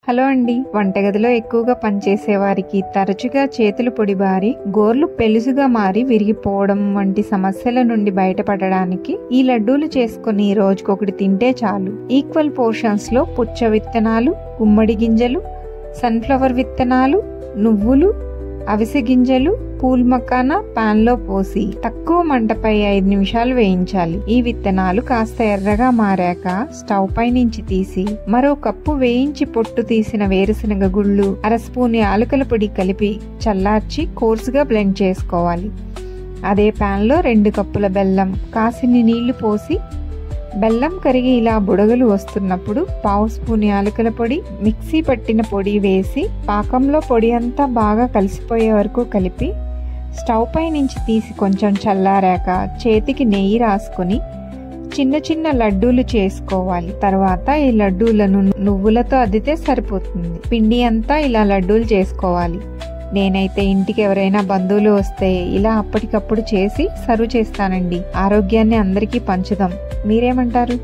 Hello అండి. వంటగదిలో ఎక్కువగా పనిచేసే వారికి తరచుగా చేతులు పొడిబారి గోర్లు పెలుసుగా మారి విరిగిపోవడం వంటి సమస్యల నుండి బయటపడడానికి ఈ లడ్డూలు చేసుకుని రోజుకొకటి తింటే చాలు. ఈక్వల్ పోర్షన్స్ లో పుచ్చ విత్తనాలు, గుమ్మడి గింజలు, సన్ఫ్లవర్ విత్తనాలు, నువ్వులు, అవిసె గింజలు, పూల్ మకానా పాన్ లో పోసి తక్కువ మంటపై 5 నిమిషాలు వేయించాలి. ఈ విత్తనాలు కాస్త ఎర్రగా మారాక స్టవ్ పై నుంచి తీసి మరో కప్పు వేయించి పొట్టు తీసిన వేరుశనగ గుళ్ళు, అర స్పూన్ యాలకుల పొడి కలిపి చల్లార్చి కోర్సుగా బ్లెండ్ చేసుకోవాలి. అదే పాన్ లో 2 కప్పుల బెల్లం, కాసిని నీళ్లు పోసి బెల్లం కరిగి ఇలా బుడగలు వస్తున్నప్పుడు పావు స్పూన్ యాలకుల పొడి, మిక్సీ పట్టిన పొడి వేసి పాకంలో పొడి అంతా బాగా కలిసిపోయే వరకు కలిపి స్టవ్ పై నుంచి తీసి కొంచెం చల్లారాక చేతికి నెయ్యి రాసుకుని చిన్న చిన్న లడ్డూలు చేసుకోవాలి. తర్వాత ఈ లడ్డూలను నువ్వులతో అద్దితే సరిపోతుంది. పిండి అంతా ఇలా లడ్డూలు చేసుకోవాలి. నేనైతే ఇంటికి ఎవరైనా బంధువులు వస్తే ఇలా అప్పటికప్పుడు చేసి సర్వ్ చేస్తానండి. ఆరోగ్యాన్ని అందరికీ పంచుదాం. మీరేమంటారు?